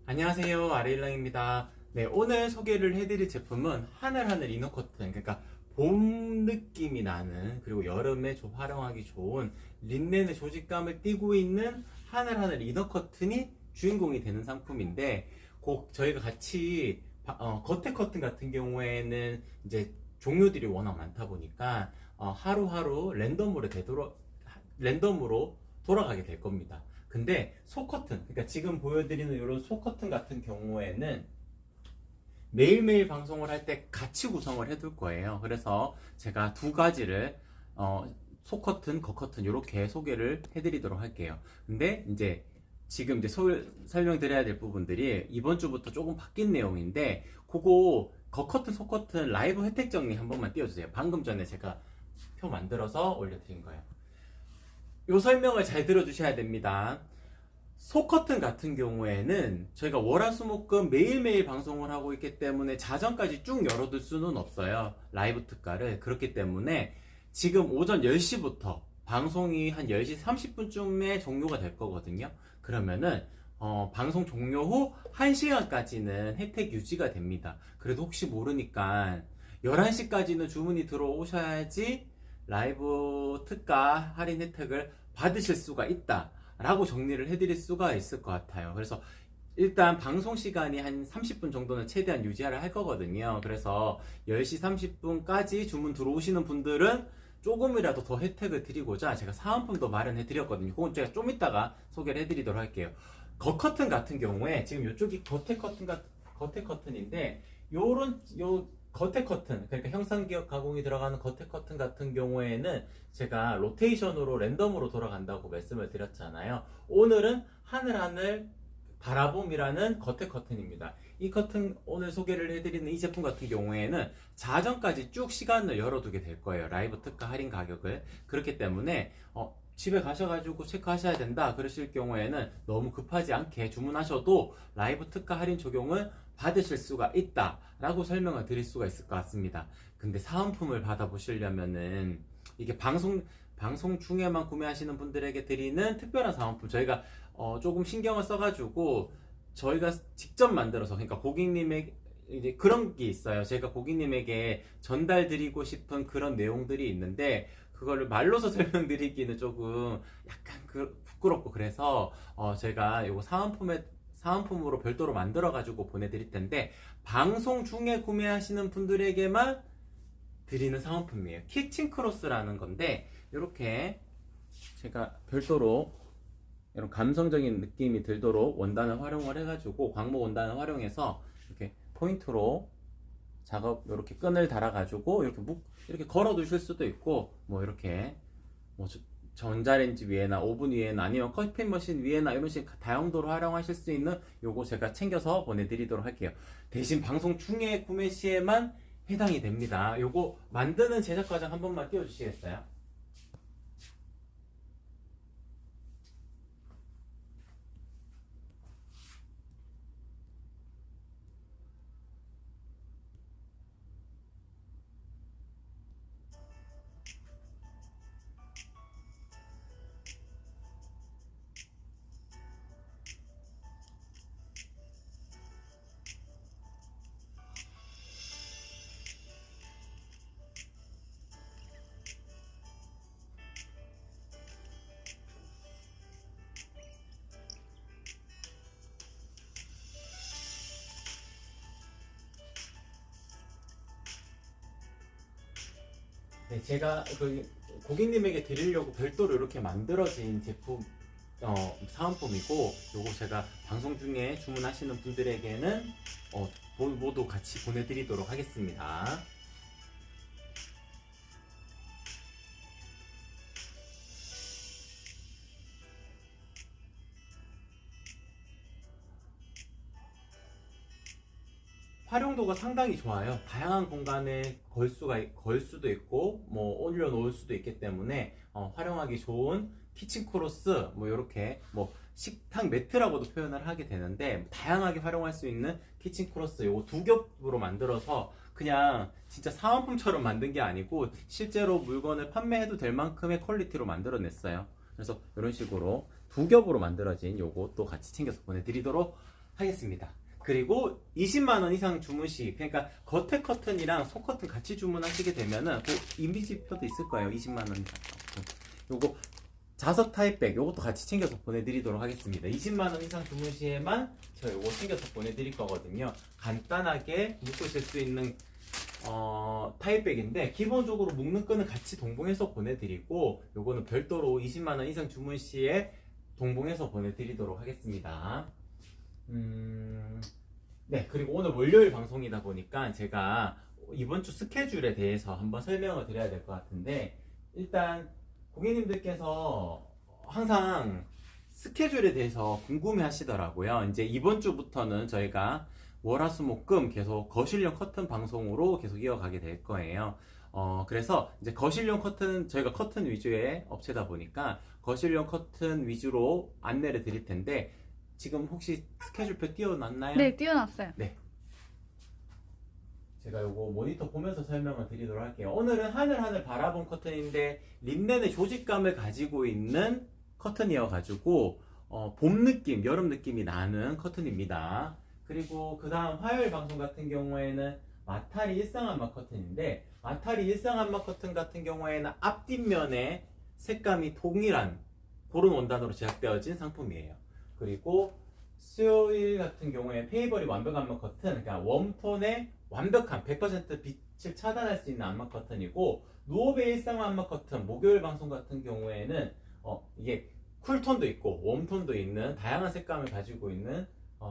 안녕하세요, 아레일랑입니다. 네, 오늘 소개를 해드릴 제품은 하늘하늘 이너 커튼, 그러니까 봄 느낌이 나는, 그리고 여름에 좀 활용하기 좋은 린넨의 조직감을 띠고 있는 하늘하늘 이너 커튼이 주인공이 되는 상품인데, 꼭 저희가 같이 겉에 커튼 같은 경우에는 이제 종류들이 워낙 많다 보니까 하루하루 랜덤으로 돌아가게 될 겁니다. 근데 속커튼, 그러니까 지금 보여드리는 이런 속커튼 같은 경우에는 매일매일 방송을 할 때 같이 구성을 해둘 거예요. 그래서 제가 두 가지를 속커튼, 겉커튼 이렇게 소개를 해드리도록 할게요. 근데 이제 지금 이제 설명드려야 될 부분들이 이번 주부터 조금 바뀐 내용인데, 그거 겉커튼, 속커튼 라이브 혜택 정리 한 번만 띄워주세요. 방금 전에 제가 표 만들어서 올려드린 거예요. 요 설명을 잘 들어주셔야 됩니다. 속커튼 같은 경우에는 저희가 월화수목금 매일매일 방송을 하고 있기 때문에 자정까지 쭉 열어둘 수는 없어요. 라이브 특가를. 그렇기 때문에 지금 오전 10시부터 방송이 한 10시 30분쯤에 종료가 될 거거든요. 그러면은 방송 종료 후 1시간까지는 혜택 유지가 됩니다. 그래도 혹시 모르니까 11시까지는 주문이 들어오셔야지 라이브 특가 할인 혜택을 받으실 수가 있다 라고 정리를 해드릴 수가 있을 것 같아요. 그래서 일단 방송 시간이 한 30분 정도는 최대한 유지하려 할 거거든요. 그래서 10시 30분까지 주문 들어오시는 분들은 조금이라도 더 혜택을 드리고자 제가 사은품도 마련해 드렸거든요. 그건 제가 좀 이따가 소개를 해드리도록 할게요. 겉커튼 같은 경우에 지금 이쪽이 겉에 커튼인데, 요 겉에 커튼, 그러니까 형상기억 가공이 들어가는 겉에 커튼 같은 경우에는 제가 로테이션으로 랜덤으로 돌아간다고 말씀을 드렸잖아요. 오늘은 하늘하늘 바라봄이라는 겉에 커튼입니다. 이 커튼 오늘 소개를 해드리는 이 제품 같은 경우에는 자정까지 쭉 시간을 열어두게 될 거예요. 라이브 특가 할인 가격을. 그렇기 때문에 집에 가셔가지고 체크하셔야 된다 그러실 경우에는 너무 급하지 않게 주문하셔도 라이브 특가 할인 적용을 받으실 수가 있다 라고 설명을 드릴 수가 있을 것 같습니다. 근데 사은품을 받아보시려면은 이게 방송 중에만 구매하시는 분들에게 드리는 특별한 사은품, 저희가 조금 신경을 써가지고 저희가 직접 만들어서, 그러니까 고객님에게 이제 그런 게 있어요. 제가 고객님에게 전달드리고 싶은 그런 내용들이 있는데 그거를 말로서 설명드리기는 조금 약간 부끄럽고, 그래서 제가 요거 사은품으로 별도로 만들어 가지고 보내드릴 텐데, 방송 중에 구매하시는 분들에게만 드리는 사은품이에요. 키친 크로스라는 건데, 이렇게 제가 별도로 이런 감성적인 느낌이 들도록 원단을 활용을 해가지고, 광목 원단을 활용해서 이렇게 포인트로 작업, 이렇게 끈을 달아가지고 이렇게 걸어 두실 수도 있고, 뭐 이렇게 뭐 전자레인지 위에나 오븐 위에나 아니면 커피 머신 위에나 이런 식으로 다용도로 활용하실 수 있는 요거 제가 챙겨서 보내드리도록 할게요. 대신 방송 중에 구매 시에만 해당이 됩니다. 요거 만드는 제작 과정 한 번만 띄워주시겠어요? 네, 제가 고객님에게 드리려고 별도로 이렇게 만들어진 제품 사은품이고, 요거 제가 방송 중에 주문하시는 분들에게는 모두 같이 보내드리도록 하겠습니다. 활용도가 상당히 좋아요. 다양한 공간에 걸 수도 있고, 뭐 올려놓을 수도 있기 때문에 활용하기 좋은 키친 크로스, 뭐 이렇게 뭐 식탁 매트라고도 표현을 하게 되는데, 다양하게 활용할 수 있는 키친 크로스 요거 두 겹으로 만들어서 그냥 진짜 사은품처럼 만든 게 아니고 실제로 물건을 판매해도 될 만큼의 퀄리티로 만들어냈어요. 그래서 이런 식으로 두 겹으로 만들어진 요거 또 같이 챙겨서 보내드리도록 하겠습니다. 그리고 20만원 이상 주문 시, 그러니까 겉에 커튼이랑 속 커튼 같이 주문하시게 되면은 그 이미지표도 있을 거예요. 20만원 이상. 요거 자석 타입백 요것도 같이 챙겨서 보내드리도록 하겠습니다. 20만원 이상 주문 시에만 제가 요거 챙겨서 보내드릴 거거든요. 간단하게 묶으실 수 있는 타입백인데 기본적으로 묶는 끈은 같이 동봉해서 보내드리고 요거는 별도로 20만원 이상 주문 시에 동봉해서 보내드리도록 하겠습니다. 네, 그리고 오늘 월요일 방송이다 보니까 제가 이번 주 스케줄에 대해서 한번 설명을 드려야 될 것 같은데, 일단 고객님들께서 항상 스케줄에 대해서 궁금해 하시더라고요. 이제 이번 주부터는 저희가 월화수목금 계속 거실용 커튼 방송으로 계속 이어가게 될 거예요. 그래서 이제 거실용 커튼, 저희가 커튼 위주의 업체다 보니까 거실용 커튼 위주로 안내를 드릴 텐데, 지금 혹시 스케줄표 띄워놨나요? 네, 띄워놨어요. 네. 제가 요거 모니터 보면서 설명을 드리도록 할게요. 오늘은 하늘 바라본 커튼인데 린넨의 조직감을 가지고 있는 커튼이어가지고 봄 느낌, 여름 느낌이 나는 커튼입니다. 그리고 그 다음 화요일 방송 같은 경우에는 마타리 일상안마 커튼인데, 마타리 일상안마 커튼 같은 경우에는 앞뒷면에 색감이 동일한 그런 원단으로 제작되어진 상품이에요. 그리고 수요일 같은 경우에 페이버리 완벽 안마 커튼, 그러니까 웜톤의 완벽한 100% 빛을 차단할 수 있는 안마 커튼이고, 누오베 일상 안마 커튼 목요일 방송 같은 경우에는 이게 쿨톤도 있고 웜톤도 있는 다양한 색감을 가지고 있는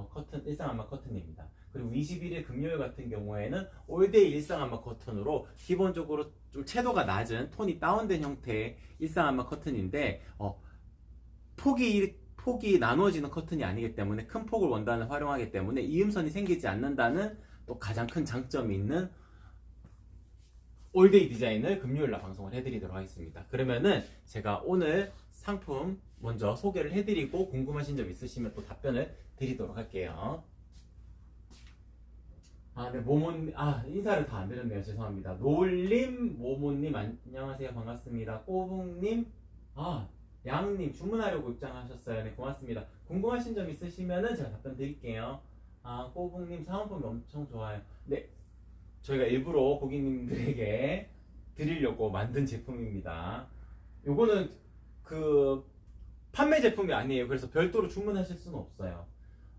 커튼 일상 안마 커튼입니다. 그리고 21일 금요일 같은 경우에는 올데이 일상 안마 커튼으로 기본적으로 좀 채도가 낮은 톤이 다운된 형태의 일상 안마 커튼인데 폭이 나누어지는 커튼이 아니기 때문에 큰 폭을 원단을 활용하기 때문에 이음선이 생기지 않는다는 또 가장 큰 장점이 있는 올데이 디자인을 금요일날 방송을 해드리도록 하겠습니다. 그러면은 제가 오늘 상품 먼저 소개를 해드리고 궁금하신 점 있으시면 또 답변을 드리도록 할게요. 네, 인사를 다 안 드렸네요. 죄송합니다. 노을님, 모모님, 안녕하세요. 반갑습니다. 꼬북님, 양님, 주문하려고 입장하셨어요. 네, 고맙습니다. 궁금하신 점 있으시면은 제가 답변 드릴게요. 꼬북님, 사은품이 엄청 좋아요. 네, 저희가 일부러 고객님들에게 드리려고 만든 제품입니다. 요거는 판매 제품이 아니에요. 그래서 별도로 주문하실 수는 없어요.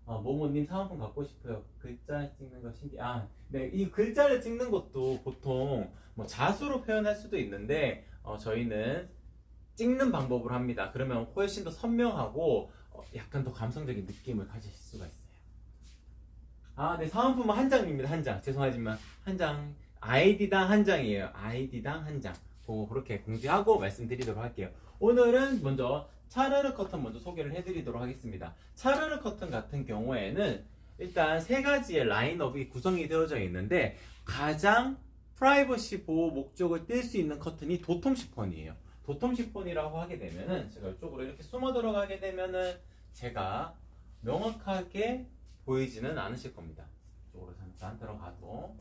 모모님 사은품 갖고 싶어요. 글자 찍는 거 네, 이 글자를 찍는 것도 보통 뭐 자수로 표현할 수도 있는데 저희는 찍는 방법으로 합니다. 그러면 훨씬 더 선명하고 약간 더 감성적인 느낌을 가지실 수가 있어요. 네, 사은품은 한 장입니다. 한 장. 죄송하지만 한 장, 아이디당 한 장이에요. 아이디당 한 장. 그렇게 공지하고 말씀드리도록 할게요. 오늘은 먼저 차르르 커튼 먼저 소개를 해드리도록 하겠습니다. 차르르 커튼 같은 경우에는 일단 세 가지의 라인업이 구성이 되어져 있는데, 가장 프라이버시 보호 목적을 띨 수 있는 커튼이 도톰 시폰이에요. 도톰 시폰이라고 하게 되면은, 제가 이쪽으로 이렇게 숨어 들어가게 되면은 제가 명확하게 보이지는 않으실 겁니다. 이쪽으로 잠깐 들어가도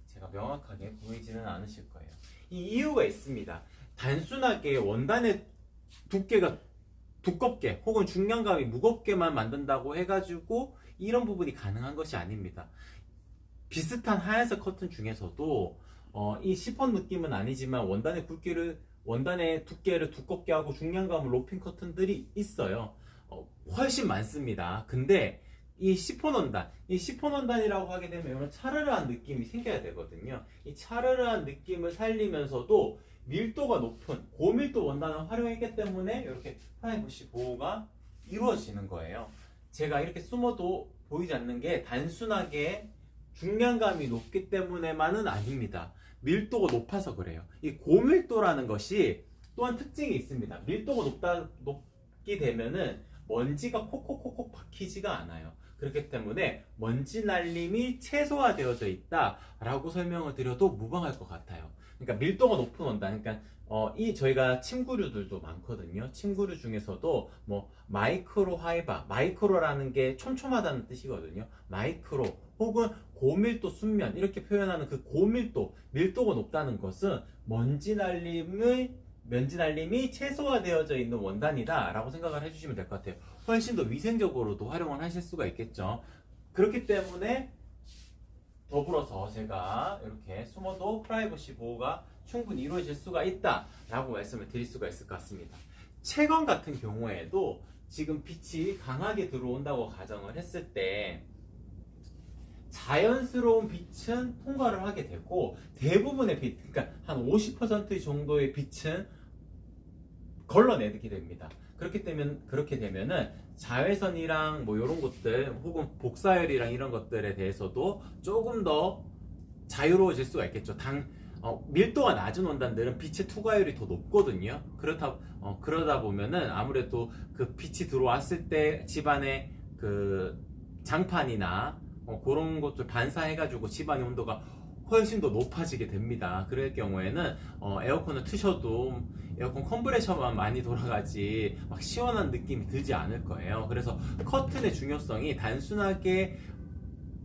제가 명확하게 보이지는 않으실 거예요. 이 이유가 있습니다. 단순하게 원단의 두께가 두껍게 혹은 중량감이 무겁게만 만든다고 해가지고 이런 부분이 가능한 것이 아닙니다. 비슷한 하얀색 커튼 중에서도 이 시폰 느낌은 아니지만 원단의 두께를 두껍게 하고 중량감을 높인 커튼들이 있어요. 훨씬 많습니다. 근데 이 시폰 원단이라고 하게 되면 이런 차르르한 느낌이 생겨야 되거든요. 이 차르르한 느낌을 살리면서도 밀도가 높은 고밀도 원단을 활용했기 때문에 이렇게 프라이버시 보호가 이루어지는 거예요. 제가 이렇게 숨어도 보이지 않는 게 단순하게 중량감이 높기 때문에만은 아닙니다. 밀도가 높아서 그래요. 이 고밀도라는 것이 또한 특징이 있습니다. 밀도가 높게 되면은 먼지가 콕콕콕콕 박히지가 않아요. 그렇기 때문에 먼지 날림이 최소화되어져 있다라고 설명을 드려도 무방할 것 같아요. 그러니까 밀도가 높은 원단, 그러니까 저희가 침구류들도 많거든요. 침구류 중에서도 뭐 마이크로 하이바, 마이크로라는 게 촘촘하다는 뜻이거든요. 마이크로 혹은 고밀도 순면 이렇게 표현하는 그 고밀도, 밀도가 높다는 것은 먼지 날림의 먼지 날림이 최소화되어져 있는 원단이다 라고 생각을 해주시면 될 것 같아요. 훨씬 더 위생적으로도 활용을 하실 수가 있겠죠. 그렇기 때문에 더불어서 제가 이렇게 숨어도 프라이버시 보호가 충분히 이루어질 수가 있다 라고 말씀을 드릴 수가 있을 것 같습니다. 채광 같은 경우에도 지금 빛이 강하게 들어온다고 가정을 했을 때 자연스러운 빛은 통과를 하게 되고 대부분의 빛, 그러니까 한 50% 정도의 빛은 걸러내게 됩니다. 그렇게 되면은 자외선이랑 뭐 이런 것들 혹은 복사열이랑 이런 것들에 대해서도 조금 더 자유로워질 수가 있겠죠. 밀도가 낮은 원단들은 빛의 투과율이 더 높거든요. 그러다 보면은 아무래도 그 빛이 들어왔을 때 집안의 그 장판이나 그런 것들 반사해가지고 집안의 온도가 훨씬 더 높아지게 됩니다. 그럴 경우에는 에어컨을 트셔도 에어컨 컴프레셔만 많이 돌아가지 막 시원한 느낌이 들지 않을 거예요. 그래서 커튼의 중요성이 단순하게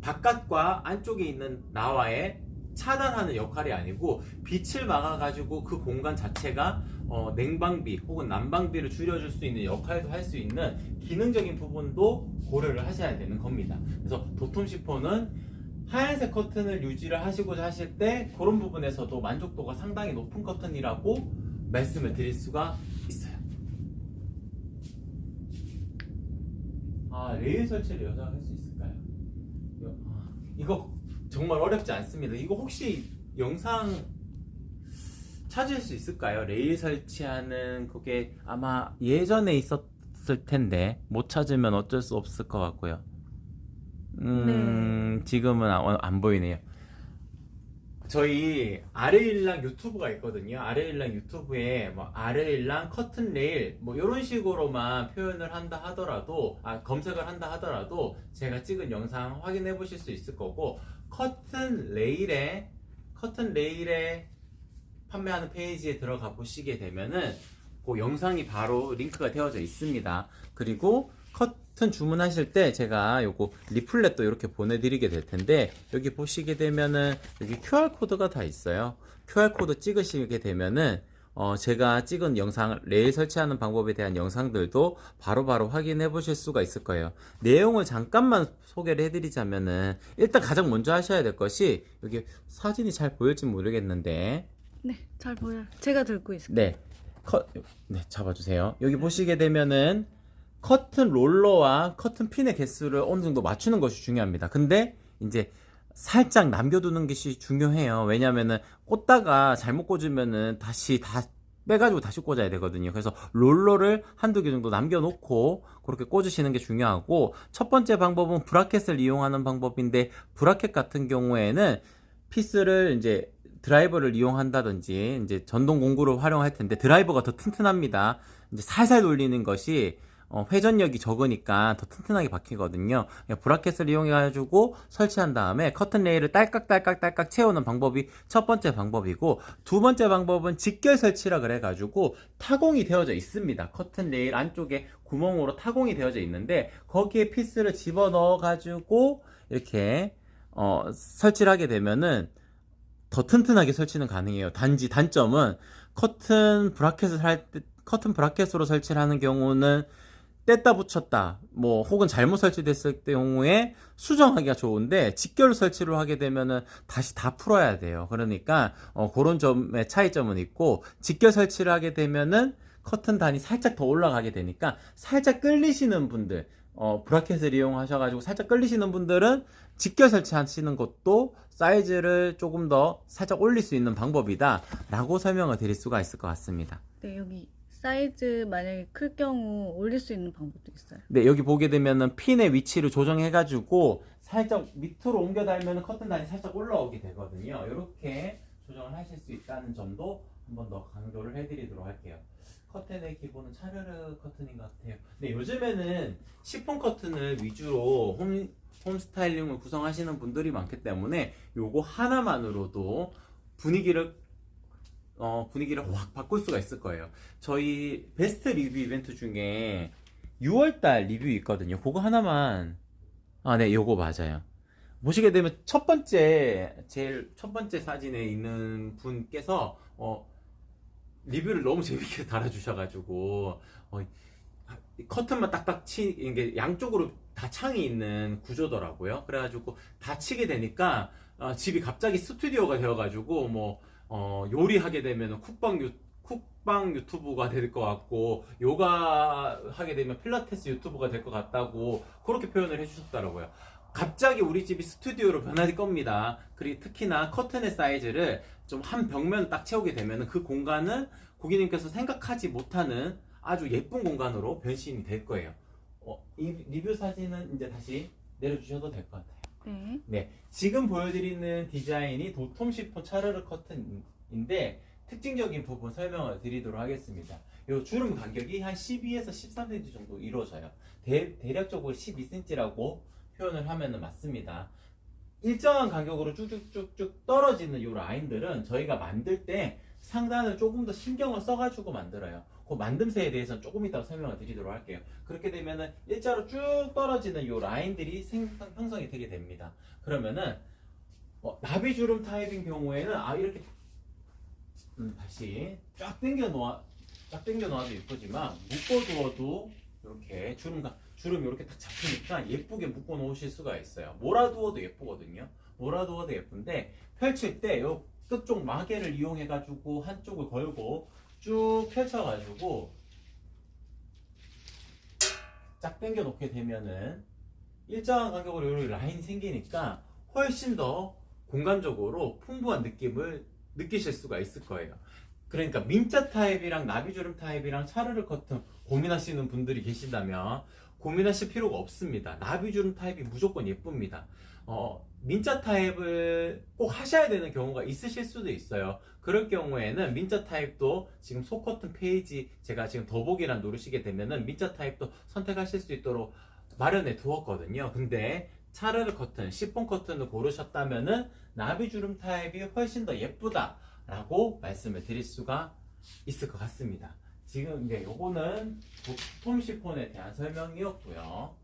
바깥과 안쪽에 있는 나와의 차단하는 역할이 아니고 빛을 막아가지고 그 공간 자체가 냉방비 혹은 난방비를 줄여줄 수 있는 역할도 할 수 있는 기능적인 부분도 고려를 하셔야 되는 겁니다. 그래서 도톰 시폰은 하얀색 커튼을 유지를 하시고자 하실 때 그런 부분에서도 만족도가 상당히 높은 커튼이라고 말씀을 드릴 수가 있어요. 레일 설치를 여자가 할 수 있을까요? 이거 정말 어렵지 않습니다. 이거 혹시 영상 찾을 수 있을까요? 레일 설치하는 그게 아마 예전에 있었을 텐데 못 찾으면 어쩔 수 없을 것 같고요. 지금은 안 보이네요. 저희 아르일랑 유튜브가 있거든요. 아르일랑 유튜브에 뭐 아르일랑 커튼 레일 뭐 이런 식으로만 표현을 한다 하더라도 검색을 한다 하더라도 제가 찍은 영상 확인해 보실 수 있을 거고 커튼 레일에 판매하는 페이지에 들어가 보시게 되면은 그 영상이 바로 링크가 되어져 있습니다. 그리고 커튼 주문하실 때 제가 요거 리플렛도 이렇게 보내드리게 될 텐데 여기 보시게 되면은 여기 QR코드가 다 있어요. QR코드 찍으시게 되면은 제가 찍은 영상 레일 설치하는 방법에 대한 영상들도 바로바로 확인해 보실 수가 있을 거예요. 내용을 잠깐만 소개를 해드리자면은 일단 가장 먼저 하셔야 될 것이 여기 사진이 잘 보일지 모르겠는데 네, 잘 보여요. 제가 들고 있을게요. 네, 잡아주세요. 여기 보시게 되면은 커튼 롤러와 커튼 핀의 개수를 어느 정도 맞추는 것이 중요합니다. 근데 이제 살짝 남겨두는 것이 중요해요. 왜냐면은 꽂다가 잘못 꽂으면은 다시 다 빼가지고 다시 꽂아야 되거든요. 그래서 롤러를 한두 개 정도 남겨놓고 그렇게 꽂으시는 게 중요하고, 첫 번째 방법은 브라켓을 이용하는 방법인데, 브라켓 같은 경우에는 피스를 이제 드라이버를 이용한다든지 이제 전동 공구를 활용할 텐데 드라이버가 더 튼튼합니다. 이제 살살 돌리는 것이 회전력이 적으니까 더 튼튼하게 박히거든요. 브라켓을 이용해가지고 설치한 다음에 커튼 레일을 딸깍딸깍 채우는 방법이 첫 번째 방법이고, 두 번째 방법은 직결 설치라 그래가지고 타공이 되어져 있습니다. 커튼 레일 안쪽에 구멍으로 타공이 되어져 있는데 거기에 피스를 집어넣어가지고 이렇게 설치를 하게 되면은 더 튼튼하게 설치는 가능해요. 단지 단점은 커튼 브라켓으로 설치를 하는 경우는 뗐다 붙였다 혹은 잘못 설치됐을 경우에 수정하기가 좋은데, 직결 설치를 하게 되면은 다시 다 풀어야 돼요. 그러니까 그런 점의 차이점은 있고, 직결 설치를 하게 되면은 커튼 단이 살짝 더 올라가게 되니까 살짝 끌리시는 분들, 브라켓을 이용하셔가지고 살짝 끌리시는 분들은 직결 설치하시는 것도 사이즈를 조금 더 살짝 올릴 수 있는 방법이다 라고 설명을 드릴 수가 있을 것 같습니다. 네, 여기 사이즈 만약에 클 경우 올릴 수 있는 방법도 있어요. 네, 여기 보게 되면은 핀의 위치를 조정해가지고 살짝 밑으로 옮겨 달면 커튼 단이 살짝 올라오게 되거든요. 이렇게 조정을 하실 수 있다는 점도 한 번 더 강조를 해드리도록 할게요. 커튼의 기본은 차르르 커튼인 것 같아요. 네, 요즘에는 시폰 커튼을 위주로 홈 스타일링을 구성하시는 분들이 많기 때문에 요거 하나만으로도 분위기를 확 바꿀 수가 있을 거예요. 저희 베스트 리뷰 이벤트 중에 6월달 리뷰 있거든요. 그거 하나만, 네, 요거 맞아요. 보시게 되면 제일 첫 번째 사진에 있는 분께서 리뷰를 너무 재밌게 달아주셔가지고 커튼만 딱딱 이게 양쪽으로 다 창이 있는 구조더라고요. 그래가지고 다 치게 되니까 집이 갑자기 스튜디오가 되어가지고 뭐 요리하게 되면 쿡방 유튜브가 될 것 같고, 요가 하게 되면 필라테스 유튜브가 될 것 같다고 그렇게 표현을 해주셨더라고요. 갑자기 우리 집이 스튜디오로 변할 겁니다. 그리고 특히나 커튼의 사이즈를 좀 한 벽면 딱 채우게 되면 그 공간은 고객님께서 생각하지 못하는 아주 예쁜 공간으로 변신이 될 거예요. 이 리뷰 사진은 이제 다시 내려주셔도 될 것 같아요. 네. 네, 지금 보여드리는 디자인이 도톰 시폰 차르르 커튼인데 특징적인 부분 설명을 드리도록 하겠습니다. 이 주름 간격이 한 12에서 13cm 정도 이루어져요. 대략적으로 12cm라고 표현을 하면 맞습니다. 일정한 간격으로 쭉쭉쭉쭉 떨어지는 이 라인들은 저희가 만들 때 상단을 조금 더 신경을 써가지고 만들어요. 그 만듦새에 대해서는 조금 이따가 설명을 드리도록 할게요. 그렇게 되면은 일자로 쭉 떨어지는 이 라인들이 형성이 되게 됩니다. 그러면은 나비주름 타입인 경우에는 이렇게 다시 쫙 당겨 놓아도 예쁘지만 묶어두어도 이렇게 주름이 이렇게 딱 잡히니까 예쁘게 묶어 놓으실 수가 있어요. 몰아두어도 예쁘거든요. 몰아두어도 예쁜데 펼칠 때 요 끝쪽 마개를 이용해 가지고 한쪽을 걸고 쭉 펼쳐 가지고 쫙 당겨 놓게 되면은 일정한 간격으로 이렇게 라인이 생기니까 훨씬 더 공간적으로 풍부한 느낌을 느끼실 수가 있을 거예요. 그러니까 민자 타입이랑 나비주름 타입이랑 차르르 커튼 고민하시는 분들이 계신다면 고민하실 필요가 없습니다. 나비주름 타입이 무조건 예쁩니다. 민자 타입을 꼭 하셔야 되는 경우가 있으실 수도 있어요. 그럴 경우에는 민자 타입도 지금 소커튼 페이지 제가 지금 더보기란 누르시게 되면은 민자 타입도 선택하실 수 있도록 마련해 두었거든요. 근데 차르르 커튼, 시폰 커튼을 고르셨다면은 나비주름 타입이 훨씬 더 예쁘다라고 말씀을 드릴 수가 있을 것 같습니다. 지금 이제 요거는 도톰 시폰에 대한 설명이었고요.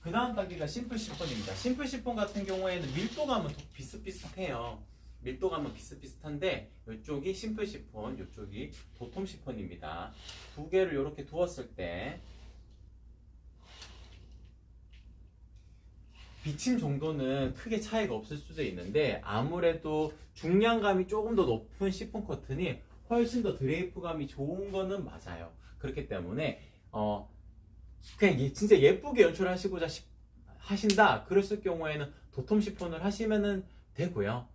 그 다음 단계가 심플 시폰입니다. 심플 시폰 같은 경우에는 밀도감은 비슷비슷해요. 밀도감은 비슷비슷한데 이쪽이 심플 시폰, 이쪽이 도톰 시폰입니다. 두 개를 이렇게 두었을 때 비침 정도는 크게 차이가 없을 수도 있는데 아무래도 중량감이 조금 더 높은 시폰 커튼이 훨씬 더 드레이프감이 좋은 거는 맞아요. 그렇기 때문에 그냥 진짜 예쁘게 연출하시고자 하신다 그랬을 경우에는 도톰 시폰을 하시면 되고요.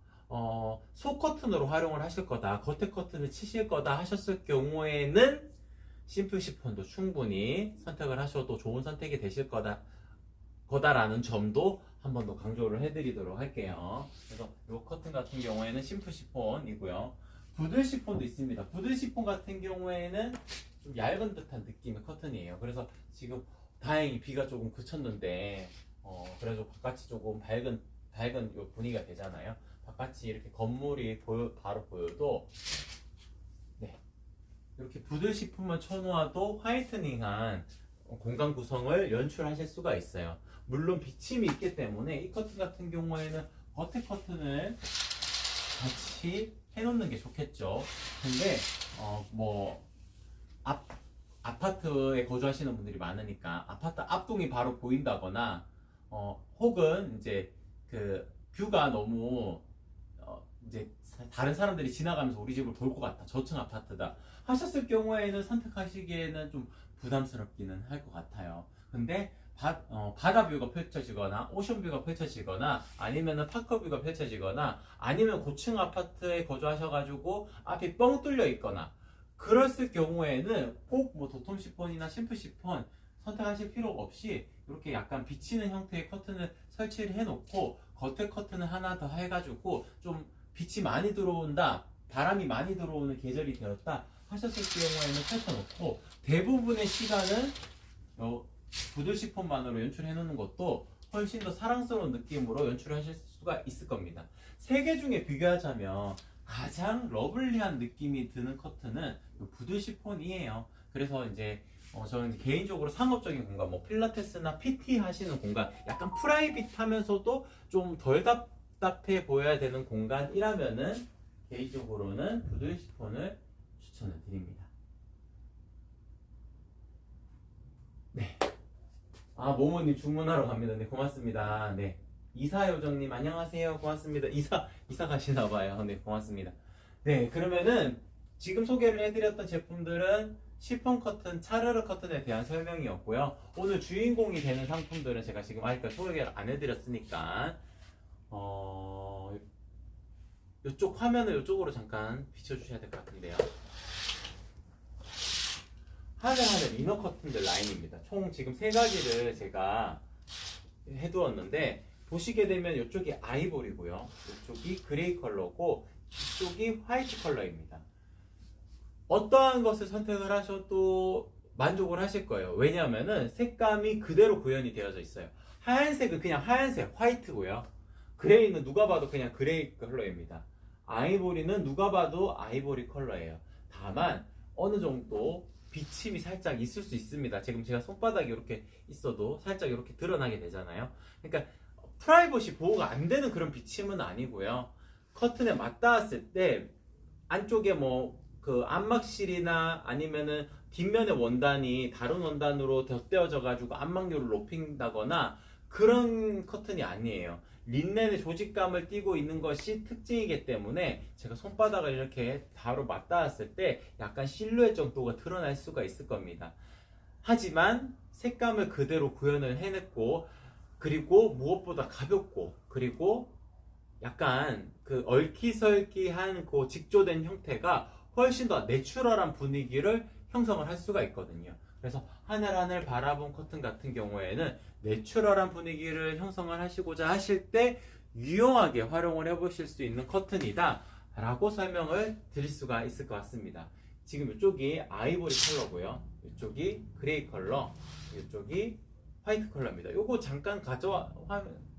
속 커튼으로 활용을 하실 거다, 겉에 커튼을 치실 거다 하셨을 경우에는 심플 시폰도 충분히 선택을 하셔도 좋은 선택이 되실 거다라는 점도 한 번 더 강조를 해드리도록 할게요. 그래서 이 커튼 같은 경우에는 심플 시폰이고요. 부들 시폰도 있습니다. 부들 시폰 같은 경우에는 좀 얇은 듯한 느낌의 커튼이에요. 그래서 지금 다행히 비가 조금 그쳤는데 그래서 바깥이 조금 밝은 요 분위기가 되잖아요. 바깥이 이렇게 건물이 바로 보여도 네, 이렇게 부들 시폰만 쳐놓아도 화이트닝한 공간 구성을 연출하실 수가 있어요. 물론 비침이 있기 때문에 이 커튼 같은 경우에는 겉에 커튼을 같이 해놓는 게 좋겠죠. 근데 아파트에 거주하시는 분들이 많으니까 아파트 앞동이 바로 보인다거나 혹은 이제 그 뷰가 너무 이제 다른 사람들이 지나가면서 우리 집을 볼 것 같다, 저층 아파트다 하셨을 경우에는 선택하시기에는 좀 부담스럽기는 할 것 같아요. 근데 바다 뷰가 펼쳐지거나 오션 뷰가 펼쳐지거나 아니면은 파커 뷰가 펼쳐지거나 아니면 고층 아파트에 거주하셔가지고 앞이 뻥 뚫려 있거나 그랬을 경우에는 꼭 도톰 시폰이나 심플 시폰 선택하실 필요가 없이 이렇게 약간 비치는 형태의 커튼을 설치를 해놓고 겉에 커튼을 하나 더 해가지고 좀 빛이 많이 들어온다, 바람이 많이 들어오는 계절이 되었다 하셨을 경우에는 펼쳐놓고 대부분의 시간은 부들 시폰만으로 연출해 놓는 것도 훨씬 더 사랑스러운 느낌으로 연출하실 수가 있을 겁니다. 세 개 중에 비교하자면 가장 러블리한 느낌이 드는 커튼은 부들 시폰이에요. 그래서 이제 저는 개인적으로 상업적인 공간, 필라테스나 PT 하시는 공간, 약간 프라이빗하면서도 좀 덜 답답해 보여야 되는 공간이라면은 개인적으로는 푸들 시폰을 추천을 드립니다. 네. 아, 모모님 주문하러 갑니다. 네, 고맙습니다. 네. 이사요정님 안녕하세요. 고맙습니다. 이사 가시나봐요. 네, 고맙습니다. 네, 그러면은 지금 소개를 해드렸던 제품들은 시폰 커튼, 차르르 커튼에 대한 설명이었고요. 오늘 주인공이 되는 상품들은 제가 지금 아직까지 소개를 안 해드렸으니까 이쪽 화면을 이쪽으로 잠깐 비춰주셔야 될 것 같은데요. 하늘하늘 이너 커튼들 라인입니다. 총 지금 3가지를 제가 해두었는데 보시게 되면 이쪽이 아이보리고요. 이쪽이 그레이 컬러고 이쪽이 화이트 컬러입니다. 어떠한 것을 선택을 하셔도 만족을 하실 거예요. 왜냐하면은 색감이 그대로 구현이 되어져 있어요. 하얀색은 그냥 하얀색, 화이트고요. 그레이는 누가 봐도 그냥 그레이 컬러입니다. 아이보리는 누가 봐도 아이보리 컬러예요. 다만 어느 정도 비침이 살짝 있을 수 있습니다. 지금 제가 손바닥이 이렇게 있어도 살짝 이렇게 드러나게 되잖아요. 그러니까 프라이버시 보호가 안 되는 그런 비침은 아니고요. 커튼에 맞닿았을 때 안쪽에 뭐 그 안막실이나 아니면은 뒷면의 원단이 다른 원단으로 덧대어져 가지고 안막률을 높인다거나 그런 커튼이 아니에요. 린넨의 조직감을 띠고 있는 것이 특징이기 때문에 제가 손바닥을 이렇게 바로 맞닿았을 때 약간 실루엣 정도가 드러날 수가 있을 겁니다. 하지만 색감을 그대로 구현을 해냈고, 그리고 무엇보다 가볍고, 그리고 약간 그 얼키설키한 그 직조된 형태가 훨씬 더 내추럴한 분위기를 형성을 할 수가 있거든요. 그래서 하늘하늘 바라본 커튼 같은 경우에는 내추럴한 분위기를 형성을 하시고자 하실 때 유용하게 활용을 해보실 수 있는 커튼이다 라고 설명을 드릴 수가 있을 것 같습니다. 지금 이쪽이 아이보리 컬러고요, 이쪽이 그레이 컬러, 이쪽이 화이트 컬러입니다. 요거 잠깐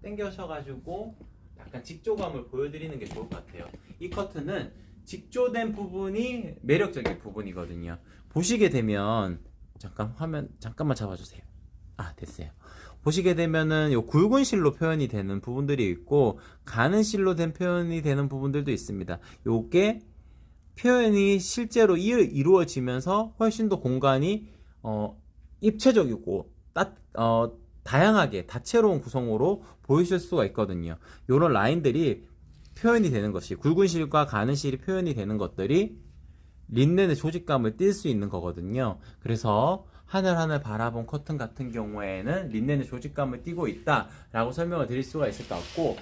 당겨셔가지고 약간 직조감을 보여드리는 게 좋을 것 같아요. 이 커튼은 직조된 부분이 매력적인 부분이거든요. 보시게 되면 잠깐 화면 잠깐만 잡아주세요. 아, 됐어요. 보시게 되면은 요 굵은 실로 표현이 되는 부분들이 있고 가는 실로 된 표현이 되는 부분들도 있습니다. 요게 표현이 실제로 이루어지면서 훨씬 더 공간이 입체적이고 다양하게 다채로운 구성으로 보이실 수가 있거든요. 요런 라인들이 표현이 되는 것이, 굵은 실과 가는 실이 표현이 되는 것들이 린넨의 조직감을 띌 수 있는 거거든요. 그래서 하늘하늘 바라본 커튼 같은 경우에는 린넨의 조직감을 띠고 있다 라고 설명을 드릴 수가 있을 것 같고,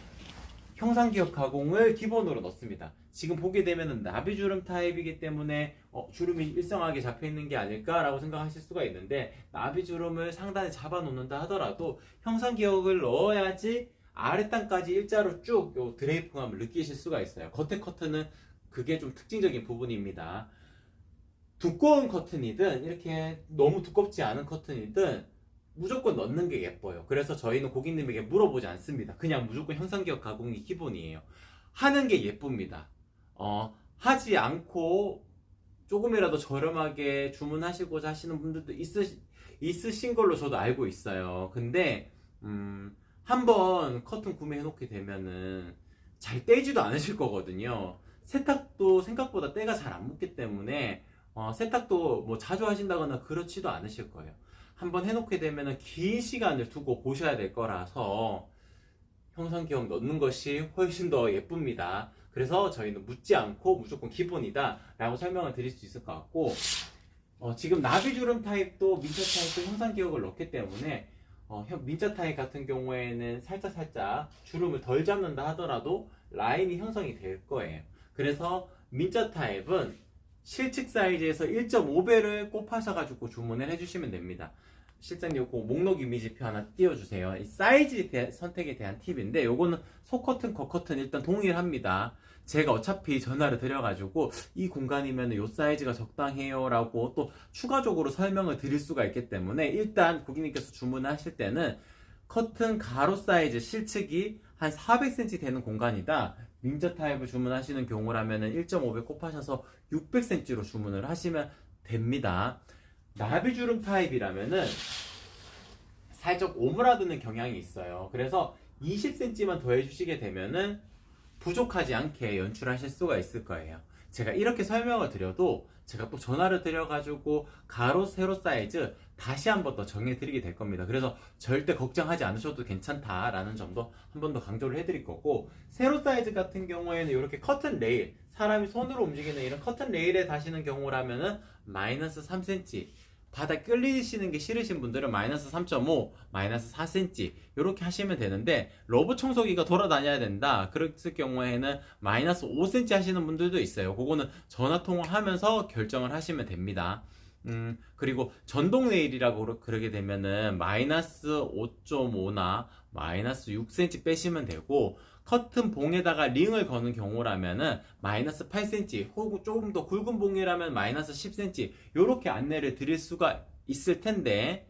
형상기업 가공을 기본으로 넣습니다. 지금 보게 되면 나비주름 타입이기 때문에 주름이 일정하게 잡혀 있는 게 아닐까 라고 생각하실 수가 있는데, 나비주름을 상단에 잡아 놓는다 하더라도 형상기업을 넣어야지 아랫단까지 일자로 쭉 요 드레이프감을 느끼실 수가 있어요. 겉에 커튼은 그게 좀 특징적인 부분입니다. 두꺼운 커튼이든 이렇게 너무 두껍지 않은 커튼이든 무조건 넣는 게 예뻐요. 그래서 저희는 고객님에게 물어보지 않습니다. 그냥 무조건 형상기업 가공이 기본이에요. 하는 게 예쁩니다. 하지 않고 조금이라도 저렴하게 주문하시고자 하시는 분들도 있으신 걸로 저도 알고 있어요. 근데 한번 커튼 구매해 놓게 되면은 잘 떼지도 않으실 거거든요. 세탁도 생각보다 때가 잘 안 묻기 때문에 세탁도 뭐 자주 하신다거나 그렇지도 않으실 거예요. 한번 해놓게 되면은 긴 시간을 두고 보셔야 될 거라서 형상기업 넣는 것이 훨씬 더 예쁩니다. 그래서 저희는 묻지 않고 무조건 기본이다 라고 설명을 드릴 수 있을 것 같고, 지금 나비주름 타입도 민처 타입도 형상기업을 넣기 때문에 민처 타입 같은 경우에는 살짝 주름을 덜 잡는다 하더라도 라인이 형성이 될 거예요. 그래서 민처 타입은 실측 사이즈에서 1.5배를 곱하셔가지고 주문을 해주시면 됩니다. 실장님 요거 목록 이미지표 하나 띄워주세요. 이 사이즈 선택에 대한 팁인데, 요거는 속커튼, 겉커튼 일단 동일합니다. 제가 어차피 전화를 드려가지고 이 공간이면 요 사이즈가 적당해요 라고 또 추가적으로 설명을 드릴 수가 있기 때문에, 일단 고객님께서 주문하실 때는 커튼 가로 사이즈 실측이 한 400cm 되는 공간이다, 민저 타입을 주문하시는 경우라면 1.5배 곱하셔서 600cm로 주문을 하시면 됩니다. 나비주름 타입이라면은 살짝 오므라드는 경향이 있어요. 그래서 20cm만 더 해주시게 되면은 부족하지 않게 연출하실 수가 있을 거예요. 제가 이렇게 설명을 드려도 제가 또 전화를 드려가지고 가로 세로 사이즈 다시 한 번 더 정해드리게 될 겁니다. 그래서 절대 걱정하지 않으셔도 괜찮다라는 점도 한 번 더 강조를 해드릴 거고, 세로 사이즈 같은 경우에는 이렇게 커튼 레일, 사람이 손으로 움직이는 이런 커튼 레일에 다시는 경우라면은 마이너스 3cm, 바닥 끌리시는 게 싫으신 분들은 마이너스 3.5, 마이너스 4cm 이렇게 하시면 되는데, 러브 청소기가 돌아다녀야 된다 그랬을 경우에는 마이너스 5cm 하시는 분들도 있어요. 그거는 전화 통화하면서 결정을 하시면 됩니다. 그리고 전동 레일이라고 그러게 되면은 마이너스 5.5나 마이너스 6cm 빼시면 되고, 커튼 봉에다가 링을 거는 경우라면은 마이너스 8cm 혹은 조금 더 굵은 봉이라면 마이너스 10cm 이렇게 안내를 드릴 수가 있을 텐데,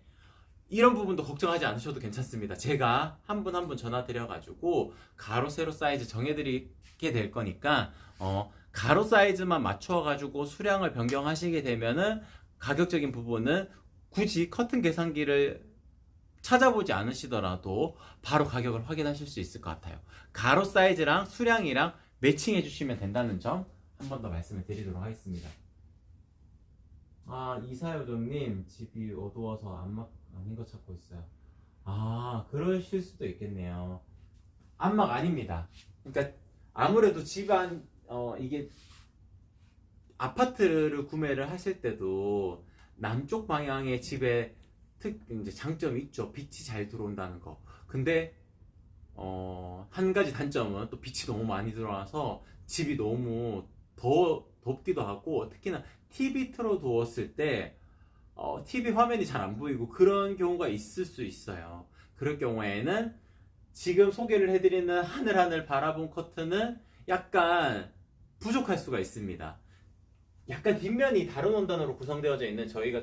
이런 부분도 걱정하지 않으셔도 괜찮습니다. 제가 한 분 한 분 전화 드려가지고 가로 세로 사이즈 정해드리게 될 거니까 가로 사이즈만 맞춰가지고 수량을 변경하시게 되면은 가격적인 부분은 굳이 커튼 계산기를 찾아보지 않으시더라도 바로 가격을 확인하실 수 있을 것 같아요. 가로 사이즈랑 수량이랑 매칭해 주시면 된다는 점 한 번 더 말씀을 드리도록 하겠습니다. 이사요정님, 집이 어두워서 안막 아닌 거 찾고 있어요. 그러실 수도 있겠네요. 안막 아닙니다. 그러니까 아무래도 집안 이게 아파트를 구매를 하실 때도 남쪽 방향의 집에 이제 장점이 있죠. 빛이 잘 들어온다는 거. 근데 한 가지 단점은 또 빛이 너무 많이 들어와서 집이 너무 덥기도 하고, 특히나 TV 틀어두었을 때 TV 화면이 잘 안 보이고 그런 경우가 있을 수 있어요. 그럴 경우에는 지금 소개를 해드리는 하늘 바라본 커튼은 약간 부족할 수가 있습니다. 약간 뒷면이 다른 원단으로 구성되어져 있는, 저희가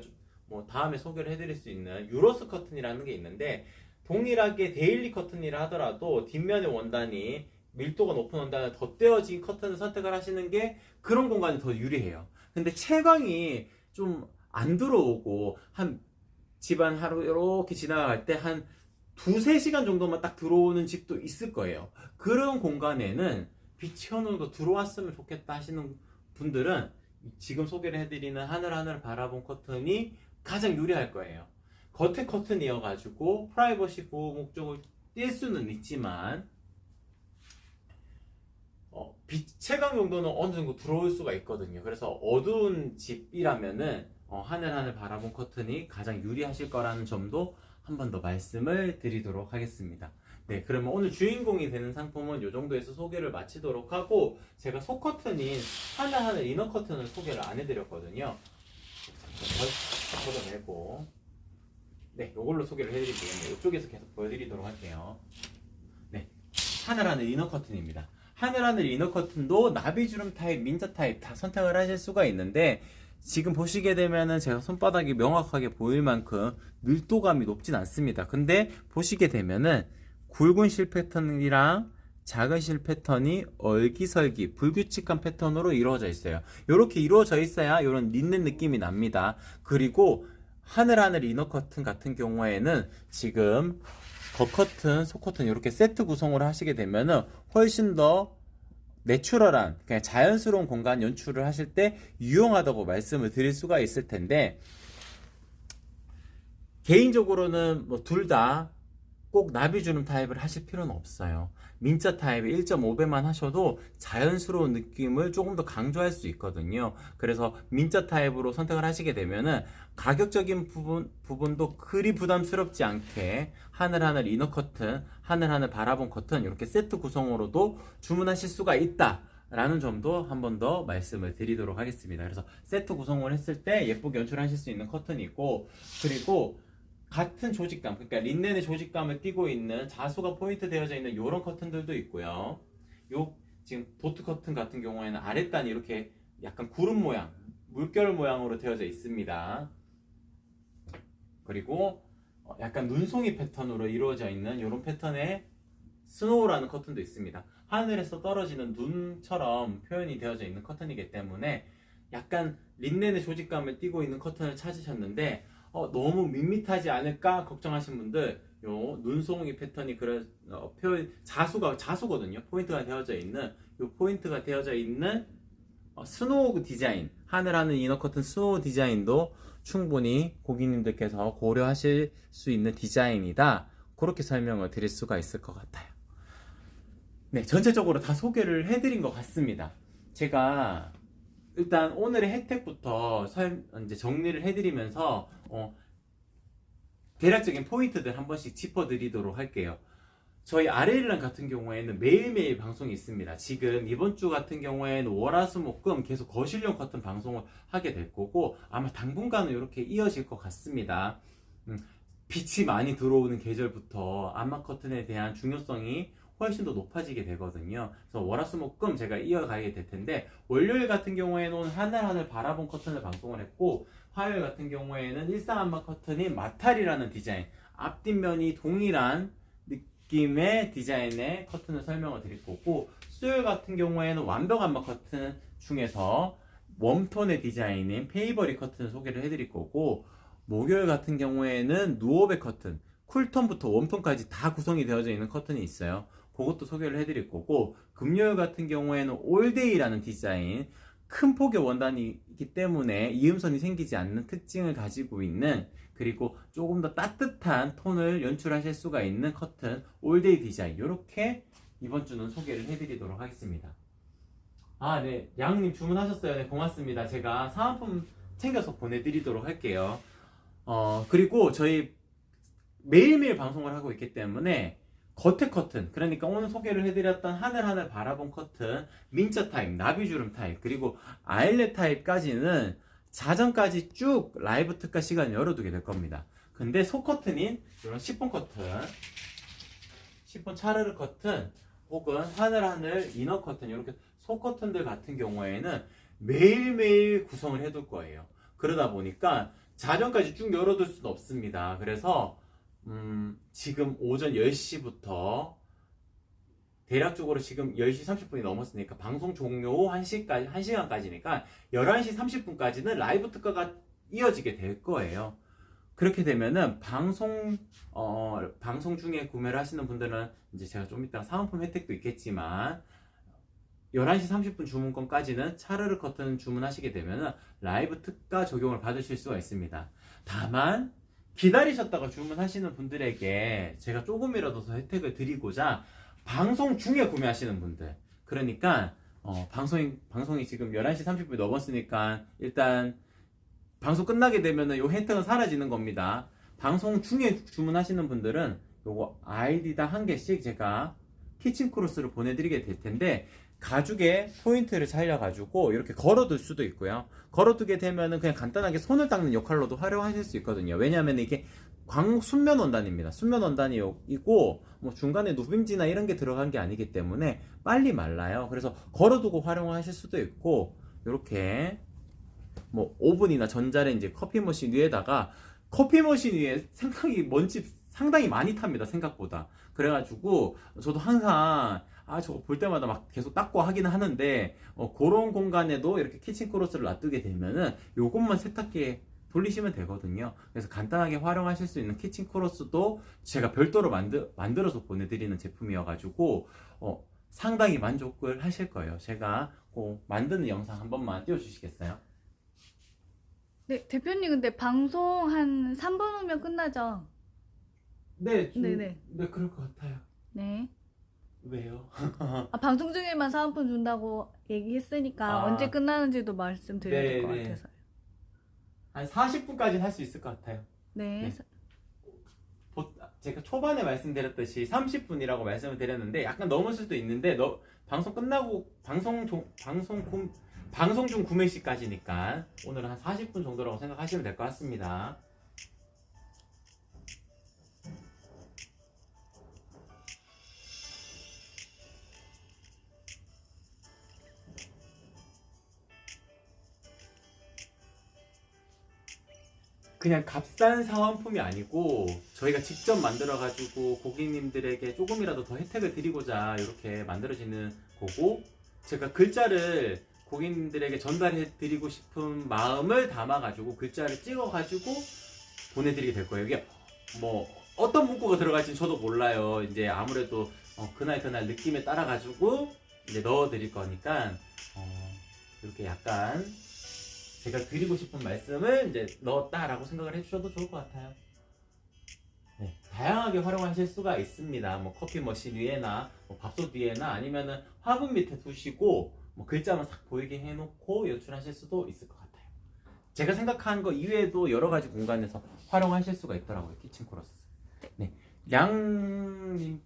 다음에 소개를 해드릴 수 있는 유로스 커튼이라는 게 있는데, 동일하게 데일리 커튼이라 하더라도 뒷면의 원단이 밀도가 높은 원단을 덧대어진 커튼을 선택을 하시는 게 그런 공간이 더 유리해요. 근데 채광이 좀 안 들어오고 한 집안 하루 이렇게 지나갈 때 한 2-3시간 정도만 딱 들어오는 집도 있을 거예요. 그런 공간에는 빛이 어느 정도 들어왔으면 좋겠다 하시는 분들은 지금 소개를 해드리는 하늘 바라본 커튼이 가장 유리할 거예요. 겉에 커튼이어가지고 프라이버시 보호 목적을 띌 수는 있지만 빛 채광 정도는 어느 정도 들어올 수가 있거든요. 그래서 어두운 집이라면은 하늘 바라본 커튼이 가장 유리하실 거라는 점도 한 번 더 말씀을 드리도록 하겠습니다. 네, 그러면 오늘 주인공이 되는 상품은 이 정도에서 소개를 마치도록 하고, 제가 속 커튼인 하늘 이너 커튼을 소개를 안 해드렸거든요. 걷어내고, 네, 이걸로 소개를 해드릴게요. 이쪽에서 계속 보여드리도록 할게요. 네, 하늘 이너 커튼입니다. 하늘 이너 커튼도 나비주름 타입, 민자 타입 다 선택을 하실 수가 있는데, 지금 보시게 되면은 제가 손바닥이 명확하게 보일 만큼 밀도감이 높진 않습니다. 근데 보시게 되면은 굵은 실 패턴이랑 작은 실 패턴이 얼기설기 불규칙한 패턴으로 이루어져 있어요. 이렇게 이루어져 있어야 이런 린넨 느낌이 납니다. 그리고 하늘 이너 커튼 같은 경우에는 지금 겉커튼, 속커튼 이렇게 세트 구성을 하시게 되면은 훨씬 더 내추럴한, 그냥 자연스러운 공간 연출을 하실 때 유용하다고 말씀을 드릴 수가 있을 텐데, 개인적으로는 둘 다 꼭 나비주름 타입을 하실 필요는 없어요. 민자 타입 1.5배만 하셔도 자연스러운 느낌을 조금 더 강조할 수 있거든요. 그래서 민자 타입으로 선택을 하시게 되면은 가격적인 부분도 그리 부담스럽지 않게 하늘 이너 커튼, 하늘 바라본 커튼 이렇게 세트 구성으로도 주문하실 수가 있다 라는 점도 한 번 더 말씀을 드리도록 하겠습니다. 그래서 세트 구성을 했을 때 예쁘게 연출하실 수 있는 커튼이 있고, 그리고 같은 조직감, 그러니까 린넨의 조직감을 띠고 있는 자수가 포인트 되어져 있는 이런 커튼들도 있고요. 지금 도트 커튼 같은 경우에는 아랫단이 이렇게 약간 구름 모양, 물결 모양으로 되어져 있습니다. 그리고 약간 눈송이 패턴으로 이루어져 있는 이런 패턴의 스노우라는 커튼도 있습니다. 하늘에서 떨어지는 눈처럼 표현이 되어져 있는 커튼이기 때문에 약간 린넨의 조직감을 띠고 있는 커튼을 찾으셨는데 너무 밋밋하지 않을까 걱정하신 분들, 요 눈송이 패턴이 표현 자수거든요. 포인트가 되어져 있는 요 포인트가 되어져 있는 스노우 디자인, 하늘하늘 이너 커튼 스노우 디자인도 충분히 고객님들께서 고려하실 수 있는 디자인이다. 그렇게 설명을 드릴 수가 있을 것 같아요. 네, 전체적으로 다 소개를 해드린 것 같습니다. 제가 일단 오늘의 혜택부터 이제 정리를 해드리면서 대략적인 포인트들 한 번씩 짚어드리도록 할게요. 저희 아레일란 같은 경우에는 매일매일 방송이 있습니다. 지금 이번 주 같은 경우에는 월화수목금 계속 거실용 커튼 방송을 하게 될 거고 아마 당분간은 이렇게 이어질 것 같습니다. 빛이 많이 들어오는 계절부터 암막 커튼에 대한 중요성이 훨씬 더 높아지게 되거든요. 그래서 월화수목금 제가 이어가게 될 텐데, 월요일 같은 경우에는 하늘하늘 바라본 커튼을 방송을 했고, 화요일 같은 경우에는 일상암막 커튼인 마탈이라는 디자인, 앞뒷면이 동일한 느낌의 디자인의 커튼을 설명을 드릴 거고, 수요일 같은 경우에는 완벽암막 커튼 중에서 웜톤의 디자인인 페이버리 커튼을 소개를 해드릴 거고, 목요일 같은 경우에는 누오베 커튼, 쿨톤부터 웜톤까지 다 구성이 되어져 있는 커튼이 있어요. 그것도 소개를 해드릴 거고, 금요일 같은 경우에는 올데이라는 디자인, 큰 폭의 원단이기 때문에 이음선이 생기지 않는 특징을 가지고 있는, 그리고 조금 더 따뜻한 톤을 연출하실 수가 있는 커튼 올데이 디자인, 이렇게 이번 주는 소개를 해드리도록 하겠습니다. 아, 네, 양님 주문하셨어요. 네, 고맙습니다. 제가 사은품 챙겨서 보내드리도록 할게요. 그리고 저희 매일매일 방송을 하고 있기 때문에 겉에 커튼, 그러니까 오늘 소개를 해드렸던 하늘하늘 바라본 커튼, 민처 타입, 나비주름 타입, 그리고 아일렛 타입까지는 자정까지 쭉 라이브 특가 시간 열어두게 될 겁니다. 근데 속커튼인 이런 시폰 커튼, 시폰 차르르 커튼, 혹은 하늘하늘 이너 커튼, 이렇게 속커튼들 같은 경우에는 매일매일 구성을 해둘 거예요. 그러다 보니까 자정까지 쭉 열어둘 수는 없습니다. 그래서 지금 오전 10시부터 대략적으로 지금 10시 30분이 넘었으니까 방송 종료 후 1시간까지니까 11시 30분까지는 라이브 특가가 이어지게 될 거예요. 그렇게 되면은 방송 중에 구매를 하시는 분들은 이제 제가 좀 이따 사은품 혜택도 있겠지만 11시 30분 주문권까지는 차르르 커튼 주문하시게 되면은 라이브 특가 적용을 받으실 수가 있습니다. 다만 기다리셨다가 주문하시는 분들에게 제가 조금이라도 더 혜택을 드리고자 방송 중에 구매하시는 분들, 그러니까 방송이 지금 11시 30분이 넘었으니까 일단 방송 끝나게 되면은 요 혜택은 사라지는 겁니다. 방송 중에 주문하시는 분들은 요거 아이디당 한 개씩 제가 키친 크로스를 보내드리게 될 텐데, 가죽에 포인트를 살려가지고 이렇게 걸어둘 수도 있고요. 걸어두게 되면은 그냥 간단하게 손을 닦는 역할로도 활용하실 수 있거든요. 왜냐하면 이게 순면 원단입니다. 순면 원단이고 뭐 중간에 누빔지나 이런 게 들어간 게 아니기 때문에 빨리 말라요. 그래서 걸어두고 활용하실 수도 있고, 이렇게 뭐 오븐이나 전자레인지, 커피 머신 위에다가, 커피 머신 위에 먼지 상당히 많이 탑니다, 생각보다. 그래가지고 저도 항상 저거 볼 때마다 막 계속 닦고 하기는 하는데, 그런 공간에도 이렇게 키친 크로스를 놔두게 되면은 요것만 세탁기에 돌리시면 되거든요. 그래서 간단하게 활용하실 수 있는 키친 크로스도 제가 별도로 만들어서 보내드리는 제품이어가지고 상당히 만족을 하실 거예요. 제가 그 만드는 영상 한 번만 띄워주시겠어요? 네, 대표님 근데 방송 한 3분 후면 끝나죠? 네, 네네. 네, 그럴 것 같아요. 네. 왜요? 방송 중에만 사은품 준다고 얘기했으니까 언제 끝나는지도 말씀드려야 될 것 네. 같아서요. 한 40분까지는 할 수 있을 것 같아요. 네. 제가 초반에 말씀드렸듯이 30분이라고 말씀을 드렸는데 약간 넘을 수도 있는데, 방송 끝나고 방송 중 구매 시까지니까 오늘은 한 40분 정도라고 생각하시면 될 것 같습니다. 그냥 값싼 사은품이 아니고 저희가 직접 만들어가지고 고객님들에게 조금이라도 더 혜택을 드리고자 이렇게 만들어지는 거고, 제가 글자를 고객님들에게 전달해 드리고 싶은 마음을 담아가지고 글자를 찍어가지고 보내드리게 될 거예요. 이게 뭐 어떤 문구가 들어갈지 저도 몰라요. 이제 아무래도 그날 느낌에 따라 가지고 이제 넣어 드릴 거니까 이렇게 약간 제가 드리고 싶은 말씀을 이제 넣었다라고 생각을 해주셔도 좋을 것 같아요. 네, 다양하게 활용하실 수가 있습니다. 뭐 커피 머신 위에나 뭐 밥솥 위에나 아니면은 화분 밑에 두시고 뭐 글자만 싹 보이게 해놓고 연출하실 수도 있을 것 같아요. 제가 생각한 거 이외에도 여러 가지 공간에서 활용하실 수가 있더라고요. 키친코러스. 네, 양님께서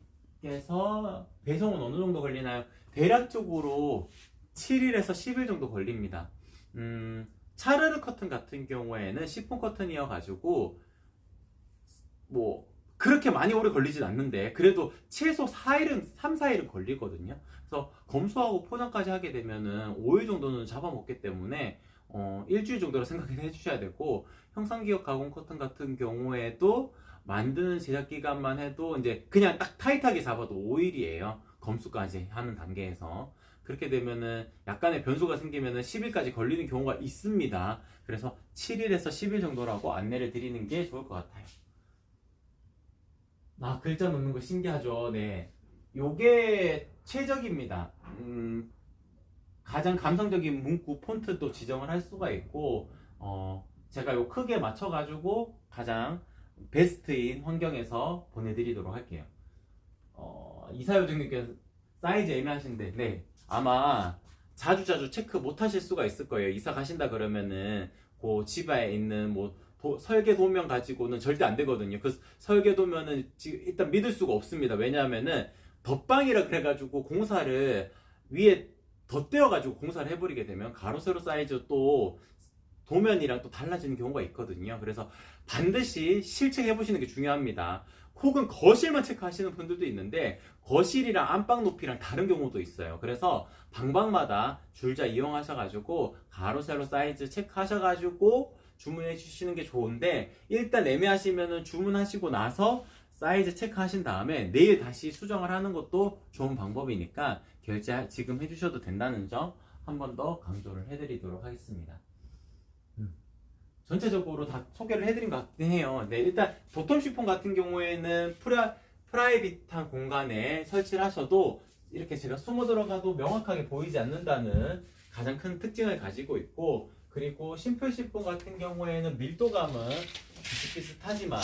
배송은 어느 정도 걸리나요? 대략적으로 7일에서 10일 정도 걸립니다. 차르르 커튼 같은 경우에는 시폰 커튼이어 가지고 뭐 그렇게 많이 오래 걸리진 않는데 그래도 최소 4일은 3, 4일은 걸리거든요. 그래서 검수하고 포장까지 하게 되면은 5일 정도는 잡아먹기 때문에 일주일 정도로 생각해 주셔야 되고, 형상기업 가공 커튼 같은 경우에도 만드는 제작 기간만 해도 이제 그냥 딱 타이트하게 잡아도 5일이에요. 검수까지 하는 단계에서. 그렇게 되면은 약간의 변수가 생기면은 10일까지 걸리는 경우가 있습니다. 그래서 7일에서 10일 정도라고 안내를 드리는 게 좋을 것 같아요. 아, 글자 넣는 거 신기하죠. 네. 요게 최적입니다. 가장 감성적인 문구 폰트도 지정을 할 수가 있고, 제가 요 크게 맞춰가지고 가장 베스트인 환경에서 보내드리도록 할게요. 이사요정님께서 사이즈 애매하신데, 네. 아마 자주 체크 못 하실 수가 있을 거예요. 이사 가신다 그러면은, 그 집에 있는 뭐, 설계 도면 가지고는 절대 안 되거든요. 그 설계 도면은 지금 일단 믿을 수가 없습니다. 왜냐하면은 덧방이라 그래가지고 공사를 위에 덧대어가지고 공사를 해버리게 되면 가로 세로 사이즈 또 도면이랑 또 달라지는 경우가 있거든요. 그래서 반드시 실측해 보시는 게 중요합니다. 혹은 거실만 체크하시는 분들도 있는데 거실이랑 안방 높이랑 다른 경우도 있어요. 그래서 방방마다 줄자 이용하셔가지고 가로 세로 사이즈 체크하셔가지고 주문해 주시는 게 좋은데, 일단 애매하시면은 주문하시고 나서 사이즈 체크하신 다음에 내일 다시 수정을 하는 것도 좋은 방법이니까 결제 지금 해주셔도 된다는 점 한 번 더 강조를 해드리도록 하겠습니다. 전체적으로 다 소개를 해드린 것 같긴 해요. 네, 일단 도톰 쉬폰 같은 경우에는 프라이빗한 공간에 설치를 하셔도 이렇게 제가 숨어 들어가도 명확하게 보이지 않는다는 가장 큰 특징을 가지고 있고, 그리고 심플 쉬폰 같은 경우에는 밀도감은 비슷비슷하지만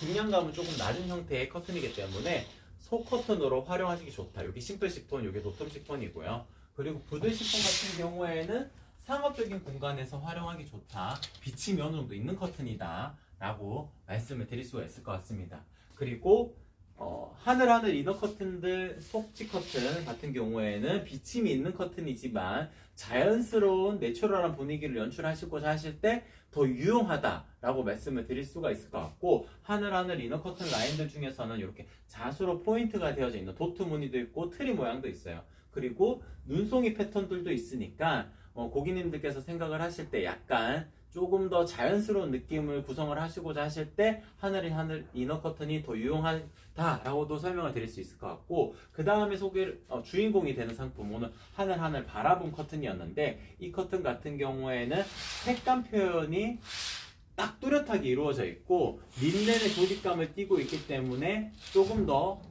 중량감은 조금 낮은 형태의 커튼이기 때문에 속 커튼으로 활용하시기 좋다. 여기 심플 쉬폰, 여기 도톰 쉬폰이고요. 그리고 부들 쉬폰 같은 경우에는 상업적인 공간에서 활용하기 좋다. 비침이 어느 정도 있는 커튼이다 라고 말씀을 드릴 수가 있을 것 같습니다. 그리고 하늘 이너 커튼들, 속지 커튼 같은 경우에는 비침이 있는 커튼이지만 자연스러운 내추럴한 분위기를 연출하시고자 하실 때 더 유용하다라고 말씀을 드릴 수가 있을 것 같고, 하늘 이너 커튼 라인들 중에서는 이렇게 자수로 포인트가 되어져 있는 도트 무늬도 있고 트리 모양도 있어요. 그리고 눈송이 패턴들도 있으니까 고객님들께서 생각을 하실 때 약간 조금 더 자연스러운 느낌을 구성을 하시고자 하실 때 하늘 이너 커튼이 더 유용하다라고도 설명을 드릴 수 있을 것 같고, 그 다음에 주인공이 되는 상품은 하늘 바라본 커튼이었는데, 이 커튼 같은 경우에는 색감 표현이 딱 뚜렷하게 이루어져 있고 린넨의 조직감을 띠고 있기 때문에 조금 더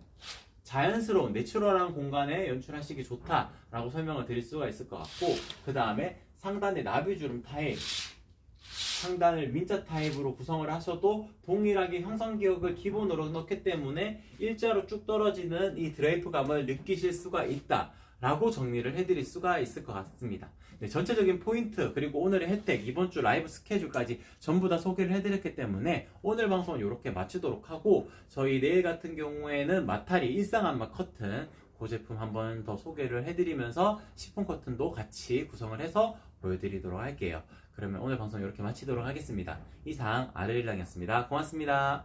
자연스러운 내추럴한 공간에 연출하시기 좋다라고 설명을 드릴 수가 있을 것 같고, 그 다음에 상단에 나비주름 타입, 상단을 민자 타입으로 구성을 하셔도 동일하게 형상기역을 기본으로 넣기 때문에 일자로 쭉 떨어지는 이 드레이프감을 느끼실 수가 있다 라고 정리를 해드릴 수가 있을 것 같습니다. 네, 전체적인 포인트 그리고 오늘의 혜택, 이번 주 라이브 스케줄까지 전부 다 소개를 해드렸기 때문에 오늘 방송은 이렇게 마치도록 하고, 저희 내일 같은 경우에는 마타리 일상안마 커튼 그 제품 한번 더 소개를 해드리면서 시폰 커튼도 같이 구성을 해서 보여드리도록 할게요. 그러면 오늘 방송 이렇게 마치도록 하겠습니다. 이상 아르일랑이었습니다. 고맙습니다.